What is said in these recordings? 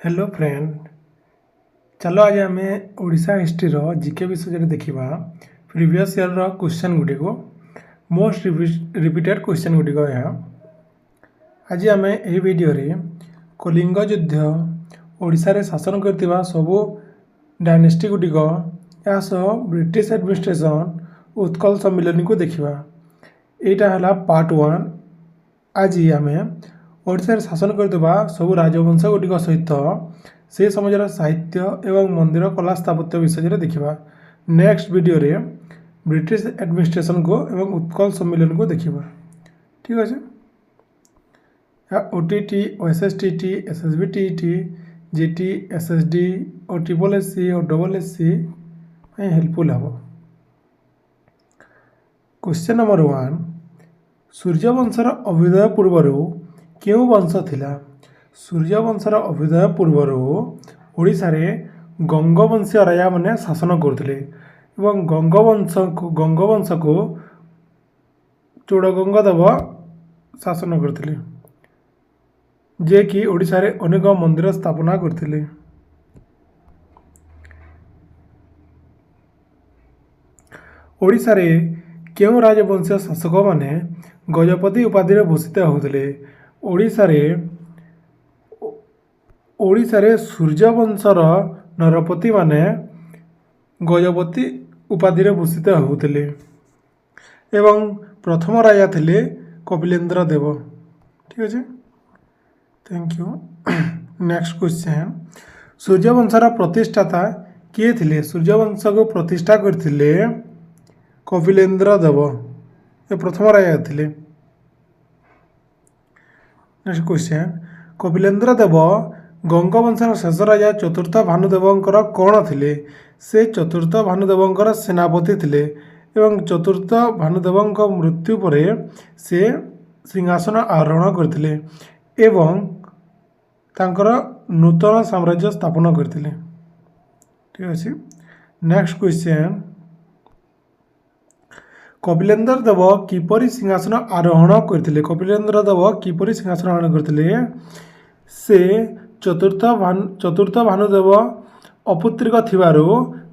Hello friend, चलो आज आम ओडिशा हिस्ट्री जीके विषय में देखा प्रीवियस ईयर क्वेश्चन गुड़िक मोस्ट रिपीटेड क्वेश्चन गुड़िक आज आम यही वीडियो रे कलिंग युद्ध ओडिशा रे शासन करथिबा सबु डायनेस्टी गुड़िक या ब्रिटिश एडमिनिस्ट्रेशन उत्कल सम्मिलन को देखा। यहाँ है पार्ट 1। आज आम ओडिशा शासन करथिबा सबु राजवंश गुड़िक सहित से समय साहित्य एवं मंदिर कला स्थापत्य विषय में देखा। नेक्स्ट वीडियो रे ब्रिटिश एडमिनिस्ट्रेशन को एवं उत्कल सम्मिलन को देखा। ठीक अच्छे। ओटीटी ओएसएसटीटी एसएसबीटीटी जीटी एसएसडी और ट्रिपल एससी और डबल एससी हेल्पफुल हम। क्वेश्चन नंबर 1, सूर्यवंशर अभ्युदय पूर्वर क्यों वंश थिला? सूर्यवंशर अभ्युदय पूर्वर ओडिशा रे गंगवंशीय राजा मैंने शासन करते एवं गंगवंश को चोड़गंगदेव शासन करते जे कि ओडिशा रे अनेक मंदिर स्थापना करते। ओडिशा रे क्यों राजवंशीय शासक माने गजपति उपाधि भूषित होते? ओडिशा रे सूर्यवंशर नरपति माने गजपति उपाधि भूषित होते एवं प्रथम राजा थिले कपिलेन्द्र देव। ठीक अच्छे, थैंक यू। नेक्स्ट क्वेश्चन, सूर्यवंशर प्रतिष्ठाता किए थिले? सूर्यवंश को प्रतिष्ठा करथिले कपिलेन्द्र देव, ये प्रथम राजा थिले। नेक्स्ट क्वेश्चन, कपिलेन्द्र देव गंगवंशर शेष राजा चतुर्थ भानुदेवंकर कौन थिले? से चतुर्थ भानुदेवंकर सेनापति थिले एवं चतुर्थ भानुदेवंक मृत्यु पर से सिंहासन आरोहण करथिले एवं तांकर नूतन साम्राज्य स्थापन करथिले। ठीक अच्छे। नेक्स्ट क्वेश्चन, कपिलेन्द्र देव किपरि सिंहासन आरोहण करथिले? कपिलेन्द्र देव किपरि सिंहासन आरोहण करथिले? से चतुर्थ भानुदेव अपुत्रिक थिबारु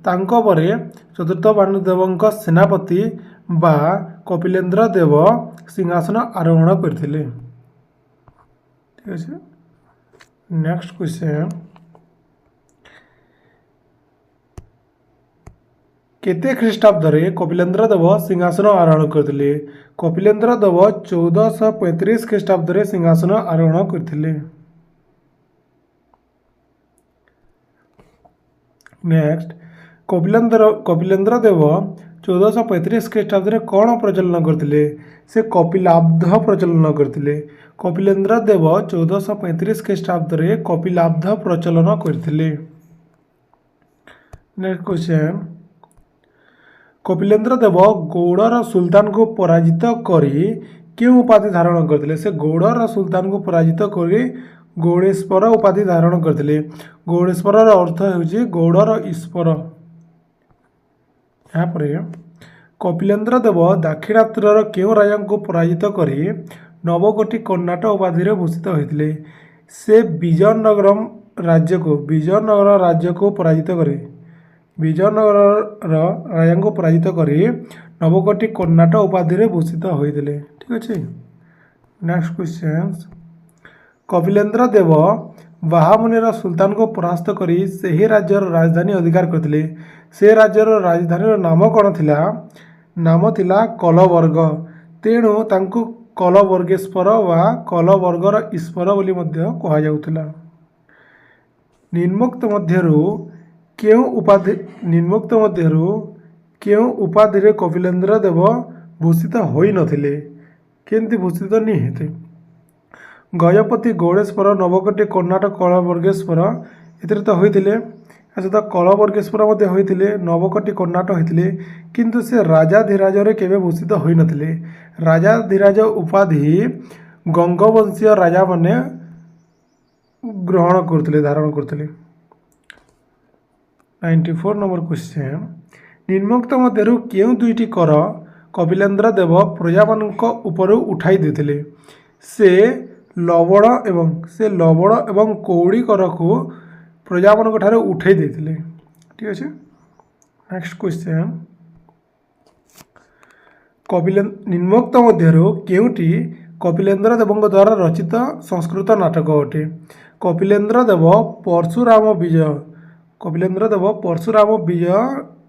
तांको परे चतुर्थ भानुदेवंक सेनापति बा कपिलेन्द्र देव सिंहासन आरोहण करथिले। ठीक अच्छे। नेक्स्ट क्वेश्चन, केते ख्रीष्टाब्द रे कपिलेन्द्र देव सिंहासन आरोहण करथिले? कपिलेन्द्र देव 1435 ख्रीष्टाब्द रे सिंहासन आरोहण करथिले। नेक्स्ट, कपिलेन्द्र देव 1435 ख्रीष्टाब्द रे कौन प्रचलन करथिले? से कपिलाब्ध प्रचलन करथिले। कपिलेन्द्र देव 1435 ख्रीष्टाब्द रे कपिलाब्ध प्रचलन करथिले। नेक्स्ट क्वेश्चन, कपिलेन्द्र देव गौड़र सुल्तान को पराजित करी क्यों उपाधि धारण करथिले? से गौड़र सुल्तान को पराजित करी गौड़ेश्वर उपाधि धारण करथिले। गौड़ेश्वर अर्थ होउछि गौड़र ईश्वर। यहाँ पर कपिलेन्द्र देव दाक्षिणात्यर क्यों राजा को पराजित करी नवकोटि कर्णाट उपाधि भूषित होते? से विजयनगर राज्य को पराजित करे विजयनगर राजा को पराजित करी नवकोटि कर्णाट उपाधि भूषित होते। ठीक अच्छे। नेक्स्ट क्वेश्चन, कपिलेन्द्र देव बाहामुनिर सुल्तान को परास्त करी सही राज्यर राजधानी अधिकार करथिले। से राज्यर राजधानी नाम कौन थिला? नाम थिला कलवर्ग। तेणु तांको कलवर्गेश्वर वा कलवर्गर ईश्वर बोली मध्य कहा जाउथिला। निम्नोक्त मध्यरु क्यों उपाधि रे कपिलेन्द्र देव भूषित होई नथिले? केंति भूषित नहीं हेते? गजपति गौड़ेश्वर नवकोटि कर्णाट कलवर्गेश्वर एतिर तो होइथिले। अच्छा, तो कलवर्गेश्वर मध्य होइथिले, नवकोटि कर्णाट होइथिले, किंतु से राजाधिराज रे केबे भूषित होई नथिले। राजाधिराज उपाधि गंगवंशीय राजा माने ग्रहण करथिले, धारण करथिले। 94 नंबर क्वेश्चन, निम्नोक्त मध्यरु केउं दुईटी कर कपिलेन्द्र देव प्रजा मानक उपरु उठाई देथिले? से लवण एवं कौड़ी कर को प्रजा मान ठारे उठे देते। ठीक अच्छे। नेक्स्ट क्वेश्चन निम्नोक्त मध्यरु केउटी कपिलेन्द्र देव द्वारा रचित संस्कृत नाटक अटे। कपिलेन्द्र देव परशुराम विजय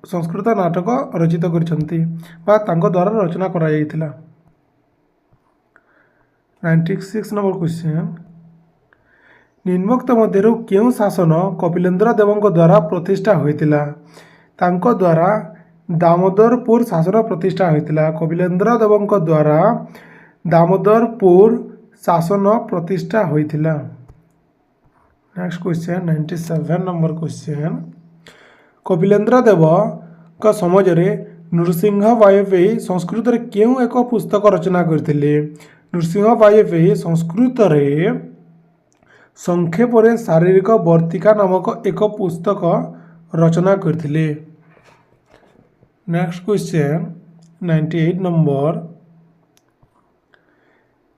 संस्कृत नाटक रचित करछंती बा तांको द्वारा रचना करा जायतिला। 96 नंबर क्वेश्चन निम्नोक्त मध्यरु केउ शासन कपिलेन्द्र देवଙ୍କ द्वारा प्रतिष्ठा होइतिला। तांको द्वारा दामोदरपुर शासन प्रतिष्ठा होइतिला। कपिलेन्द्र देवଙ୍କ द्वारा दामोदरपुर शासन प्रतिष्ठा होइतिला। Next question 97 number question Kapilendra Dev का समाज रे नृसिंह वाजपेयी संस्कृत रे केउ एक पुस्तक रचना करथिले। नृसिंह वाजपेयी संस्कृत रे संक्षेप रे शारीरिक वर्तिका नामक एक पुस्तक रचना करथिले। नेक्स्ट क्वेश्चन 98 नंबर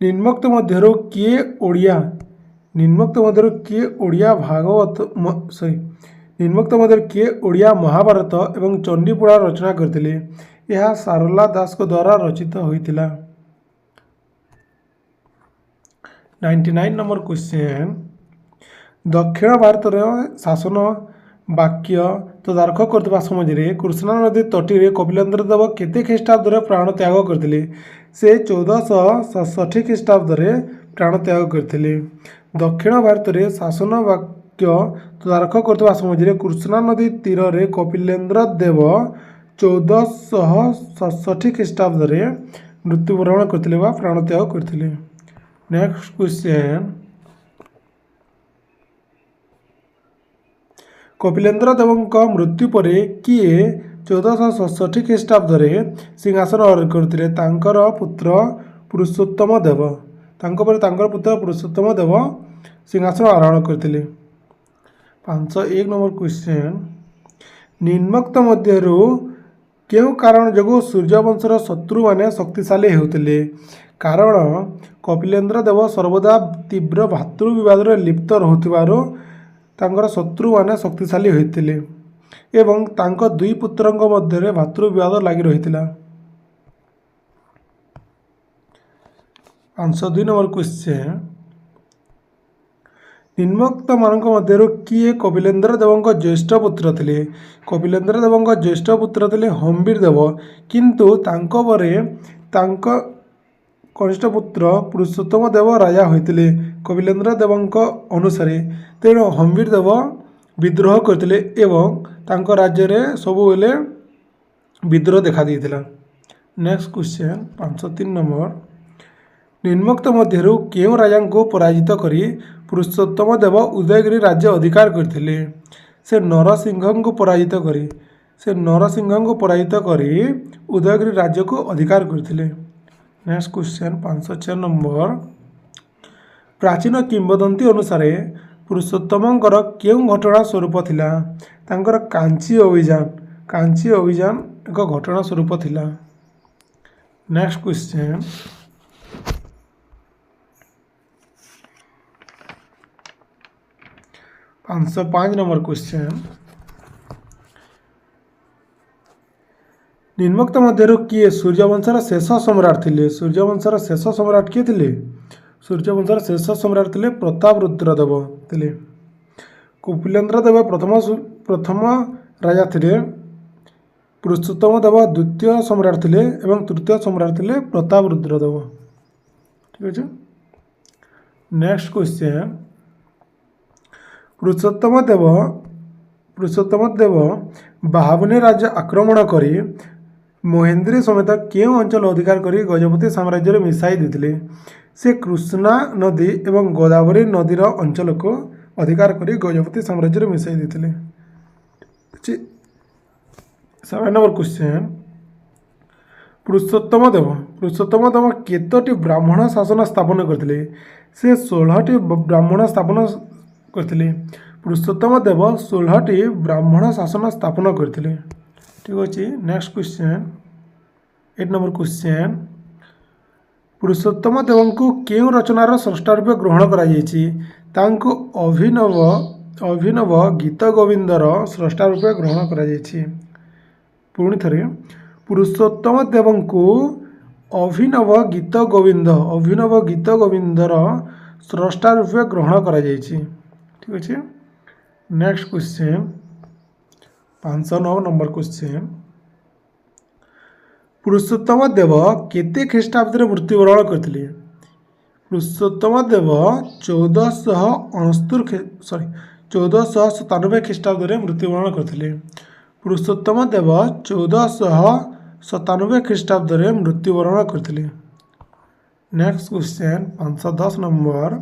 निम्नोक्त मध्यरु किए ओडिया महाभारत एवं चंडीपुरा रचना करथिले। यह सारला दास को द्वारा रचित होइतिला। 99 नंबर क्वेश्चन दक्षिण भारत शासन वाक्य तदारख करथिबा समय कृष्णा नदी तटी कपिलेन्द्र देव केते ख्रीष्टाब्द प्राण त्याग करथिले। से 1467 ख्रीष्टाब्द प्राण त्याग करथिले। दक्षिण भारत में शासन वाक्य तदारख करथिबा समय कृष्णा नदी तीर रे कपिलेन्द्र देव 1467 ख्रीष्टाब्द मृत्युवरण करथिले बा प्राण त्याग करथिले। नेक्स्ट क्वेश्चन कपिलेन्द्र देवଙ୍କ मृत्यु पर किए 1467 ख्रीष्टाब्द सिंहासन आरोहण करथिले। तांकर पुत्र पुरुषोत्तम देव सिंहासन आरोहण करथिले। 501 नंबर क्वेश्चन निम्नोक्त मध्यरु केउ कारण जोगु सूर्यवंशर शत्रु माने शक्तिशाली हेउतिले। कारण कपिलेन्द्र देव सर्वदा तीव्र भातृ विवाद लिप्त रहुथिबारु तांकर शत्रु माने शक्तिशाली होइतिले एवं तांको दुई पुत्रंक मध्य भातृ विवाद लागि रहितिला। 502 नंबर क्वेश्चन निम्नोक्त मानक मध्यरु किए कपिलेन्द्र देवଙ୍କ ज्येष्ठ पुत्र थिले। कपिलेन्द्र देवଙ୍କ ज्येष्ठ पुत्र थिले हम्बीर देव किंतु तांको परे तांको कनिष्ठ पुत्र पुरुषोत्तम देव राजा होइतिले। कपिलेन्द्र देवଙ୍କ अनुसारे तेणु हम्बीर देव विद्रोह करथिले एवं तांको राज्य रे सबु बेले विद्रोह देखा देइतिला। नेक्स्ट क्वेश्चन 503 नंबर निम्नोक्त मध्यरु केउ राजा को पराजित करी पुरुषोत्तम देव उदयगिरी राज्य अधिकार करथिले। से नरसिंह को पराजित करी उदयगिरी राज्य को अधिकार करथिले। नेक्स्ट क्वेश्चन 504 नंबर प्राचीन किंवदंती अनुसार पुरुषोत्तमंकर केउ घटना स्वरूप थिला। तांकर कांची अभियान एक घटना स्वरूप थिला। नेक्स्ट क्वेश्चन 505 नंबर क्वेश्चन निम्नोक्त मध्यरु किए सूर्यवंशर शेष सम्राट थिले। सूर्यवंशर शेष सम्राट किए थिले। सूर्यवंशर शेष सम्राट थिले प्रतापरुद्र देव थिले। कपिलेन्द्र देव प्रथम राजा थिले। पुरुषोत्तम देव द्वितीय सम्राट थिले एवं तृतीय सम्राट थिले प्रतापरुद्र देव। ठीक अछि। नेक्स्ट क्वेश्चन पुरुषोत्तम देव बाहुबनी राज्य आक्रमण करी महेंद्री समेत केउ अंचल अधिकार करी गजपति साम्राज्य मिसाई देथिले। से कृष्णा नदी एवं गोदावरी नदीर अंचल को अधिकार करी गजपति साम्राज्य मिसाई देथिले। 7 नंबर क्वेश्चन पुरुषोत्तम देव केतोटी ब्राह्मण शासन स्थापन करथिले। से 16टी ब्राह्मण स्थापन करथिले। पुरुषोत्तम देव 16टी ब्राह्मण शासन स्थापन करथिले। ठीक अछि। नेक्स्ट क्वेश्चन 8 नंबर क्वेश्चन पुरुषोत्तम देव को क्यों रचनार स्रष्टा रूपे ग्रहण कर अभिनव गीत गोविंदर स्रष्टा रूपे ग्रहण कर पुणी थे पुरुषोत्तम देव को अभिनव गीत गोविंदर स्रष्टा रूपे ग्रहण कर ठीक अच्छे। नेक्स्ट क्वेश्चन 509 नंबर क्वेश्चन पुरुषोत्तम देव केते ख्रीष्टाब्द मृत्युवरण करते? पुरुषोत्तम देव 1497 ख्रीष्टाब्द मृत्युवरण करते। पुरुषोत्तम देव 1497 ख्रीष्टाब्द मृत्युवरण करते। नेक्स्ट क्वेश्चन 510 नंबर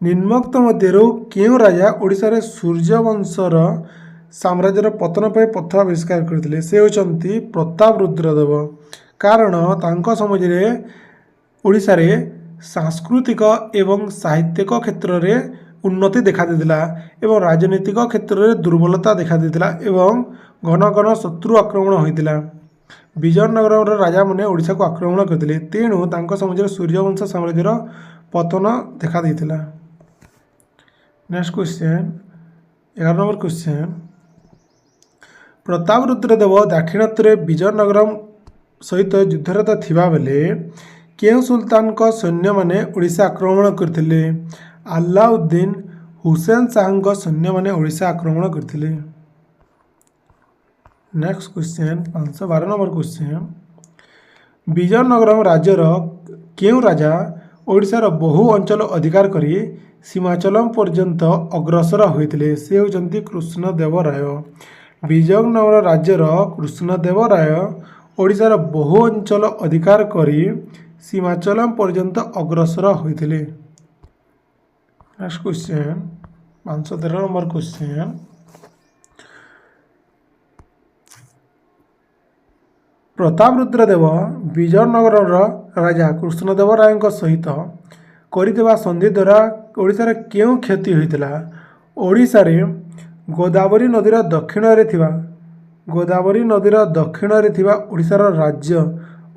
निम्नोक्त मध्यरु क्यों राजा ओडिशा रे सूर्यवंशर साम्राज्यर पतन पर पथ आविष्कार करते? से होचंती प्रताप रुद्रदेव। कारण तांको समय ओडिशा रे सांस्कृतिक एवं साहित्यिक क्षेत्र में उन्नति देखा देथिला एवं राजनीतिक क्षेत्र में दुर्बलता देखा देथिला एवं घन घन शत्रु आक्रमण होइतिला। विजयनगर राजा मैंने ओडिशा को आक्रमण करते तेणु तांको समय सूर्यवंश साम्राज्यर पतन देखा देथिला। Next question 11 number question Pratap Rudradev दाक्षिणात्य विजयनगर सहित युद्धरत थिबा बेले केउ सुल्तान को सैन्य माने ओडिशा आक्रमण करथिले? अलाउद्दीन हुसैन शाह सैन्य माने ओडिशा आक्रमण करथिले। Next question 512 number question Vijayanagar राज्यर केउ राजा ओडिशार बहु अंचल अधिकार करी सीमाचलम पर्यंत अग्रसर होते? से होचंती कृष्णदेव राय। विजयनगर राज्यर कृष्णदेव राय ओडिशार बहु अंचल अधिकार करी सीमाचलम पर्यंत अग्रसर होते। Next question 513 number question Pratap Rudradev Vijayanagar राजा कृष्णदेव राय सहित करितबा संधि द्वारा ओडिशार केउ क्षति होइतिला? ओडिशा रे गोदावरी नदीर दक्षिण रे थिबा ओडिशार राज्य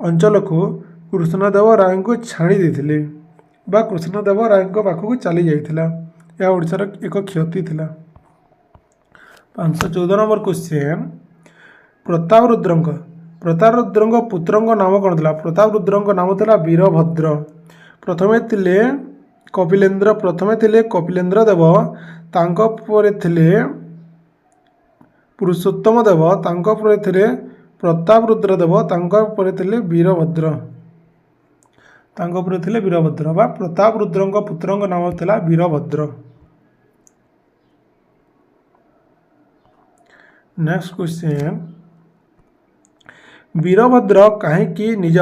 अंचल को कृष्णदेव राय को छाड़ी देथिले बा कृष्णदेव राय पाखक चली जाइथिला। यह ओडिशार एक क्षति थिला। 514 नंबर क्वेश्चन प्रताप रुद्रंक पुत्रंक नाम कौन था? प्रताप रुद्रंक नाम था वीरभद्र। प्रथमे थिले कपिलेन्द्र देव तांको परे थिले पुरुषोत्तम देव तांको परे थिले प्रताप रुद्र देव तांको परे थिले वीरभद्र बा प्रताप रुद्रंक पुत्रंक नाम था वीरभद्र। नेक्स्ट क्वेश्चन वीरभद्र कहीं निज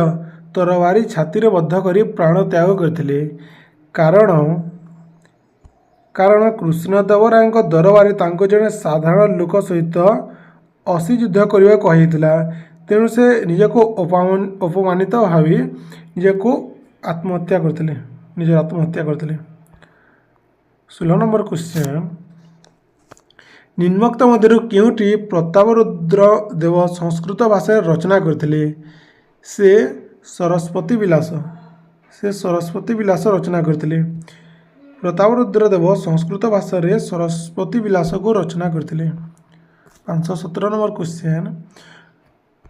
तरवारी छाती बद्ध करी प्राण त्याग करथिले? कारण कृष्णदेव राय दरबार तांको जने साधारण लोक सहित असी युद्ध करने कही तेणु से निजको अपमानित भावी निजको आत्महत्या करते। 16 नंबर क्वेश्चन निम्नोक्त मध्य केउटी प्रताप रुद्र देव संस्कृत भाषा रचना करते? से सरस्वती विलास रचना करते। प्रताप रुद्र देव संस्कृत भाषा रे सरस्वती विलास को रचना करते। 517 नंबर क्वेश्चन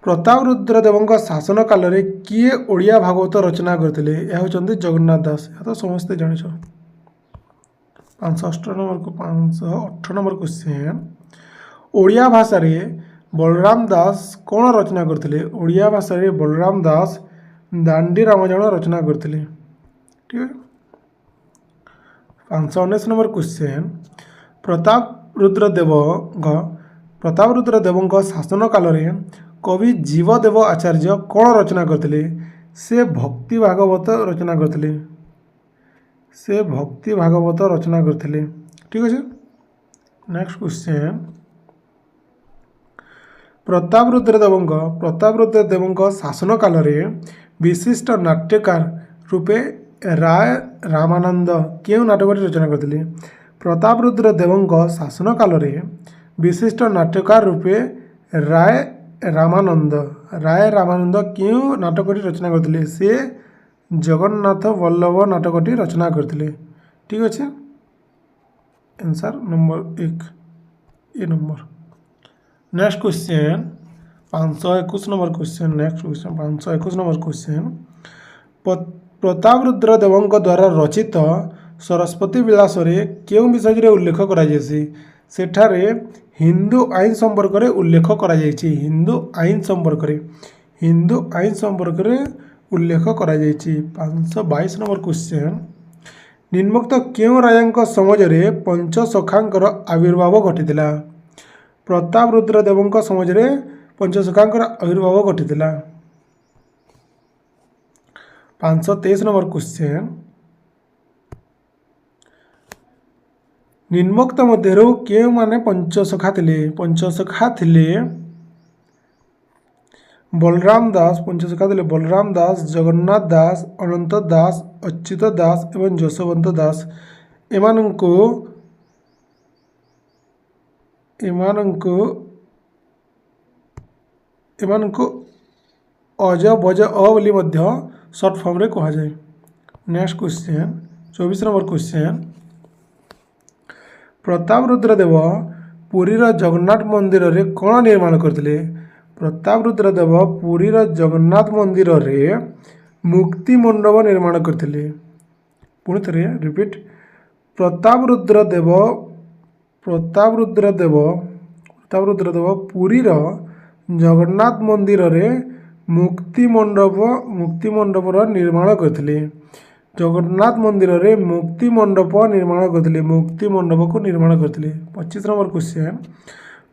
प्रताप रुद्र देव शासन काल रे किए ओडिया भागवत रचना करते? यह होचंती जगन्नाथ दास। यह तो समस्ते जानिछ। 518 नंबर क्वेश्चन ओडिया भाषा रे बलराम दास कौन रचना करते? ओडिया भाषा रे बलराम दास दांडी रामायण रचना करते। ठीक है। 519 नंबर क्वेश्चन प्रताप रुद्र देव शासन काल रे कवि जीवदेव आचार्य कौन रचना करते? से भक्ति भागवत रचना करते। ठीक है। नेक्स्ट क्वेश्चन प्रताप रुद्र देव शासन काल रे विशिष्ट नाट्यकार रूपे राय रामानंद क्यों नाटक रचना करते? प्रताप रुद्र देव शासन काल रे विशिष्ट नाट्यकार रूपे राय रामानंद क्यों नाटक रचना करते? से जगन्नाथ वल्लभ नाटकटी रचना करते। ठीक अच्छे, answer number 1 A number. Next question 521 number question. Next question 521 number question. Prataprudra देवଙ୍କ द्वारा रचित सरस्वती विलास क्यों विषय उल्लेख करा सेठारे हिंदू आईन संपर्क में उल्लेख करा हिंदू आईन संपर्क उल्लेख करा 522 नंबर क्वेश्चन। निम्नोक्त क्यों राजा समाज में पंचसखांकर आविर्भाव घटी प्रतापरुद्र देवଙ୍କ समाज में पंचसखांकर आविर्भाव घटी 523 नंबर क्वेश्चन। निम्नोक्त मध्यरु केउ माने पंचसखा थिले बलराम दास। पंचसखा थिले बलराम दास, जगन्नाथ दास, अनंत दास, अच्युत दास एवं जशवंत दास। एमानंको अज बज अ बोली मध्य सर्ट फॉर्म रे कहा जाए। Next question 24 number question. Prataprudra Dev पुरीर जगन्नाथ मंदिर रे कौन निर्माण करते प्रतापरुद्र देव पुरीर जगन्नाथ मंदिर रे मुक्ति मंडप निर्माण करते। पुणी थे रिपीट प्रतापरुद्र देव पुरीर जगन्नाथ मंदिर रे मुक्ति मंडपर निर्माण करते। जगन्नाथ मंदिर रे मुक्ति मंडप निर्माण करते। मुक्ति मंडप को निर्माण करते। 25 नंबर क्वेश्चन।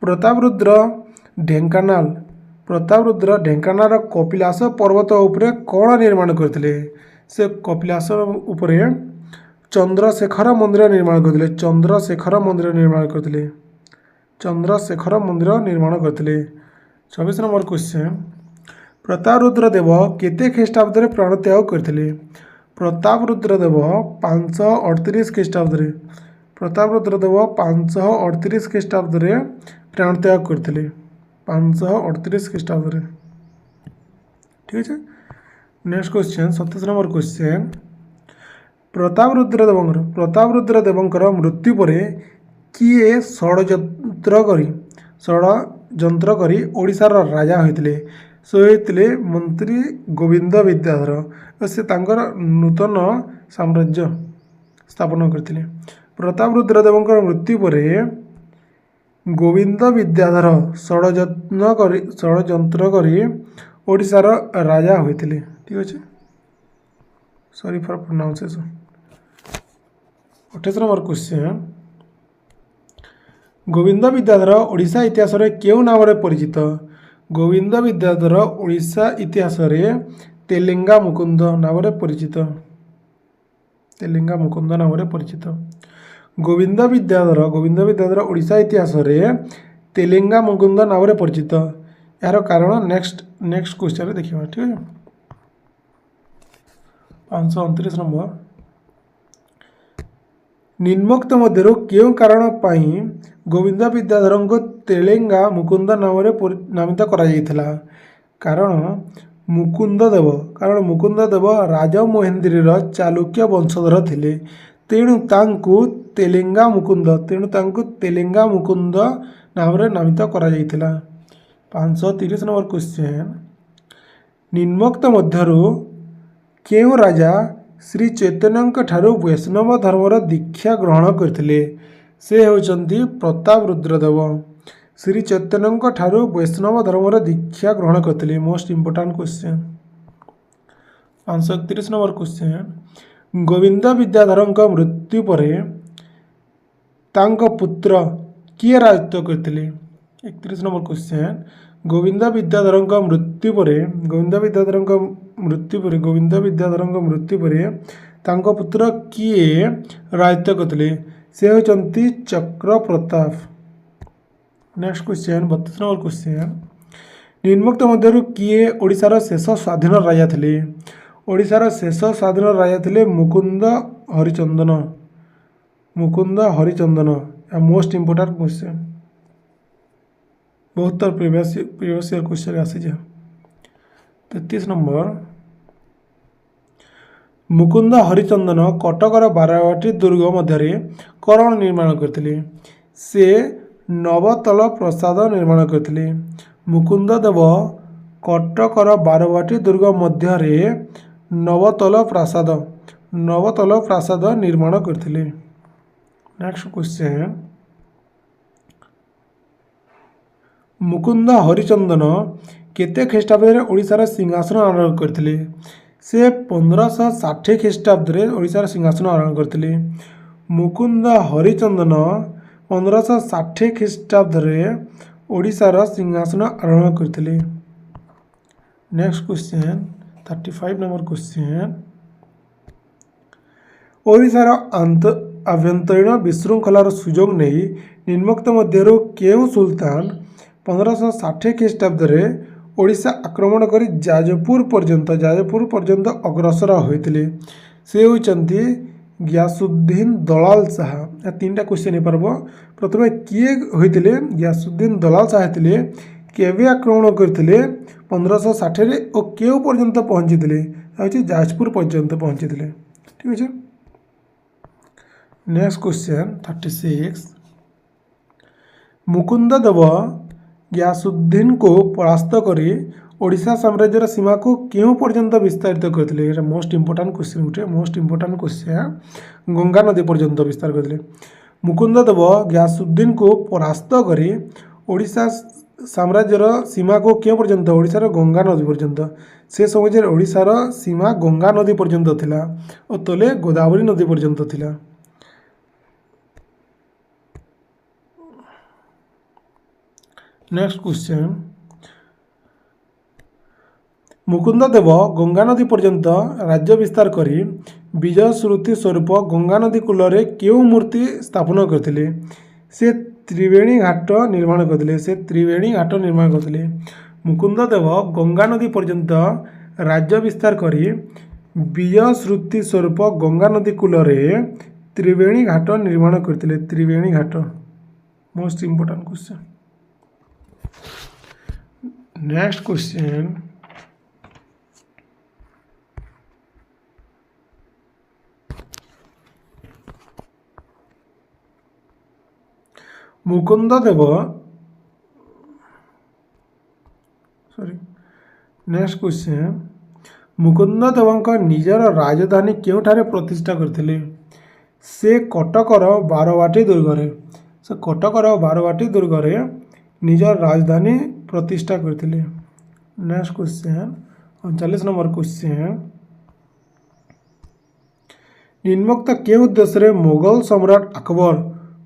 प्रतापरुद्र ढेंकानाल कपिलास पर्वत उपरे कौन निर्माण करते से कपिलास उपरे चंद्रशेखर मंदिर निर्माण करते। चंद्रशेखर मंदिर निर्माण करते। 26 नंबर क्वेश्चन। प्रतापरुद्र देव केते ख्रीष्टाब्द रे प्राण त्याग करते प्रतापरुद्र देव 538 ख्रीष्टाब्द रे प्रतापरुद्र देव 538 ख्रीष्टाब्द रे प्राण त्याग करते। 538 ख्रीष्टाब्द रे। ठीक है। Next question 27 number question. Prataprudra देवंकर मृत्यु पर किए षड्यंत्र करी ओडिशार राजा होते से मंत्री गोविंद विद्याधर से नूतन साम्राज्य स्थापन करते। प्रतापरुद्र देवंकर मृत्यु पर गोविंद विद्याधर षड्यंत्र करी ओडिशार राजा होते। ठीक अच्छे, sorry for pronunciation. 28 number question. Govind Vidyadhar Odisha इतिहास रे केउ नाम रे परिचित गोविंद विद्याधर ओडिशा इतिहास रे तेलेंगा मुकुंद नाम रे परिचित। तेलेंगा मुकुंद नाम रे परिचित। गोविंद विद्याधर ओडिशा इतिहास रे तेलेंगा मुकुंद नाम रे परिचित। यार कारण नेक्स्ट क्वेश्चन रे देखिबा। ठीक है। 529 नंबर। निम्नोक्त मध्यरु केउ कारण पाई गोविंद विद्याधर को तेलेंगा मुकुंद नाम रे नामित करा जायथिला कारण मुकुंद देव राजमहेंद्री चालुक्य वंशधर थिले तेणु तांकु तेलेंगा मुकुंद नाम रे नामित करा जायथिला। 530 नंबर क्वेश्चन। निम्नोक्त मध्यरु केउ राजा श्री चैतन्य ठारू वैष्णव धर्मर दीक्षा ग्रहण करथिले से होचंती प्रतापरुद्र देव। श्री चैतन्य ठारू वैष्णव धर्मर दीक्षा ग्रहण करथिले। Most important question. 531 number question. Govind Vidyadhar मृत्यु पर तांको पुत्र किए राजत्व करथिले। 31 नंबर क्वेश्चन। गोविंद विद्याधर मृत्यु पर तांको पुत्र किए राजत्व करथिले से होचंती चक्र प्रताप। Next question 32 number question. निम्नोक्त मध्यरु किए ओडिशार शेष स्वाधीन राजा थिले ओडिशार शेष स्वाधीन राजा थिले Mukund Harichandan. Most important question, बहुत प्रीवियस ईयर क्वेश्चन आसी। 33 नंबर। मुकुंद हरिचंदन कटकर बारवाटी दुर्ग मध्य कौन निर्माण करते से नवतल प्रसाद निर्माण करते मुकुंद देव कटकर बारवाटी दुर्ग मध्य नवतल प्रासाद निर्माण करते। नेक्स्ट क्वेश्चन मुकुंद हरिचंदन केते ख्रीष्टाब्द ओडिशार सिंहासन आरोहण करते से 1560 ख्रीष्टाब्द ओडिशार सिंहासन आरोहण करते मुकुंद हरिचंदन 1560 ख्रीष्टाब्द ओडिशार सिंहासन आरोहण करते। नेक्स्ट क्वेश्चन 35 नंबर क्वेश्चन ओडिशार आभ्यंतरीण विशृंखलार सुजोग नहीं निम्नोक्त मध्यरु केउ सुल्तान 1560 ख्रीष्टाब्द ओडिशा आक्रमण कर जाजपुर पर्यंत अग्रसर होते से होती गियासुद्दीन दलाल शाह। या 3टा क्वेश्चन हो पारब। प्रथम किए होते गियासुद्दीन दलाल शाह होते केवे आक्रमण करते 1560 और केउ पर्यंत पहुँची थे जाजपुर पर्यंत पहुँची थे। ठीक अच्छे। नेक्स्ट क्वेश्चन 36 मुकुंद देव गियासुद्दीन को परास्त करी ओडिशा साम्राज्यर सीमा को क्यों पर्यंत विस्तारित करते मोस्ट इंपोर्टाट क्वेश्चन गोटे मोस्ट इंपोर्टाट क्वेश्चन गंगा नदी पर्यंत विस्तार करते मुकुंद देव गियासुद्दीन को परास्त करी ओडिशा साम्राज्यर सीमा को क्यों पर्यंत ओडिशार गंगा नदी पर्यंत से समय ओडिशार सीमा गंगा नदी पर्यंत थिला और तले गोदावरी नदी पर्यंत थिला। नेक्स्ट क्वेश्चन मुकुंद देव गंगा नदी पर्यंत राज्य विस्तार करी विजय स्मृति स्वरूप गंगा नदी कूल क्यों मूर्ति स्थापन करते से त्रिवेणी घाट निर्माण करते मुकुंद देव गंगा नदी पर्यंत राज्य विस्तार करी विजय स्मृति स्वरूप गंगा नदी कूल त्रिवेणी घाट निर्माण करते Triveni Ghat most important question. Next question Mukund Dev next question Mukund Dev निजर राजधानी क्योंठारे प्रतिष्ठा करते से कटकर बारवाटी दुर्ग निजर राजधानी प्रतिष्ठा करते। नेक्स्ट क्वेश्चन 39 नंबर क्वेश्चन निम्नोक्त के उद्देश्य मोगल सम्राट अकबर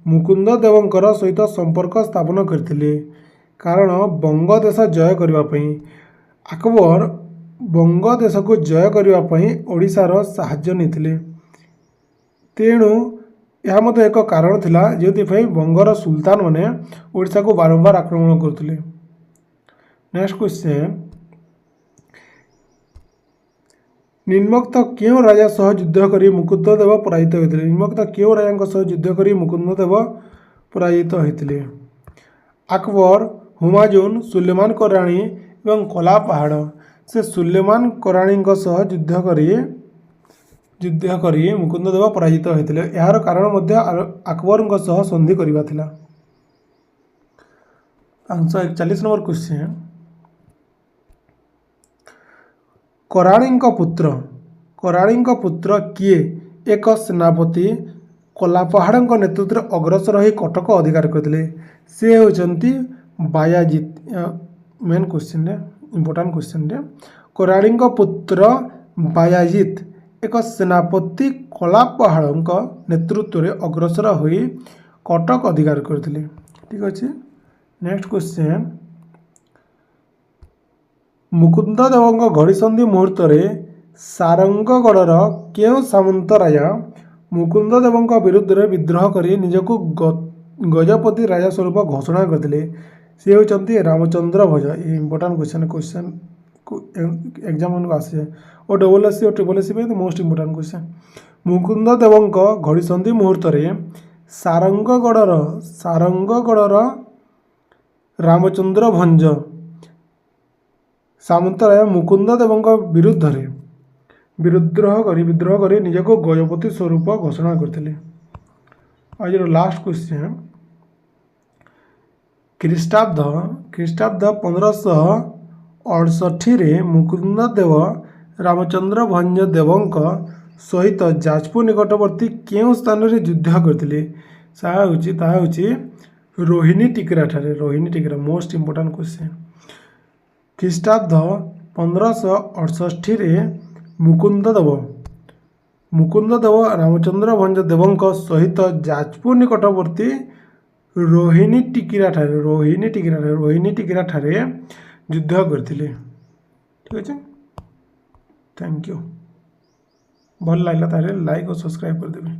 मुकुंद देवंकर सहित संपर्क स्थापन करते कारण बंग देश जय करने अकबर बंग देश को जय करने ओडिशार साहाय्य नहीं तेणु यह मत एक कारण थिला जो बंगर सुल्तान माने ओडिशा को बारंबार आक्रमण करते। नेक्स्ट क्वेश्चन निम्नोक्त क्यों राजा सह युद्ध करी मुकुंद देव पराजित होते निम्नोक्त क्यों राजा सह युद्ध करी मुकुंद देव पराजित होते अकबर हुमायून सुलेमान कराणी एवं कला पहाड़ से सुलेमान कराणी सह युद्ध करी मुकुंद देव पराजित होते यार कारण मध्य अकबर सह संधि करवा थिला। आंसर 41 नंबर क्वेश्चन कराणी पुत्र किए एक सेनापति कलापहाड़ नेतृत्व अग्रसर हो कटक अधिकार करते से होती बायाजीत। मेन क्वेश्चन इंपोर्टाट क्वेश्चन कराणी पुत्र बायाजीत एक सेनापति कलापहाड़ नेतृत्व अग्रसर हो कटक अधिकार करते। ठीक अच्छे। नेक्स्ट क्वेश्चन मुकुंद देव घड़ीसंधि मुहूर्त सारंगगढ़ क्यों सामंत राजा मुकुंद देव विरुद्ध विद्रोह कर निजक गजपति राजा स्वरूप घोषणा करते सी होती रामचंद्र भोज। ये इंपोर्टाट क्वेश्चन एग्जाम आसे और डबल एससी और ट्रिपल एससी तो मोस्ट इंपोर्टाट क्वेश्चन मुकुंद देव घड़ीसंधि मुहूर्त सारंगगढ़ रामचंद्र भंज सामंत राजा मुकुंद देव विरुद्ध विद्रोह कर निजक गजपति स्वरूप घोषणा करते। आज लास्ट क्वेश्चन ख्रीष्टाब्द 1568 मुकुंद देव रामचंद्र भंज देव सहित जाजपुर निकटवर्ती केउं स्थान रे युद्ध करते। रोहिणी टिकरा ठारे। Rohini Tikra most important question. ख्रीष्टाब्द 1568 मुकुंद देव रामचंद्र भंज देव सहित जाजपुर निकटवर्ती रोहिणी टिकरा ठारे युद्ध करते। ठीक अच्छे, थैंक यू। भल लगे तारे लाइक और सब्सक्राइब कर देवे।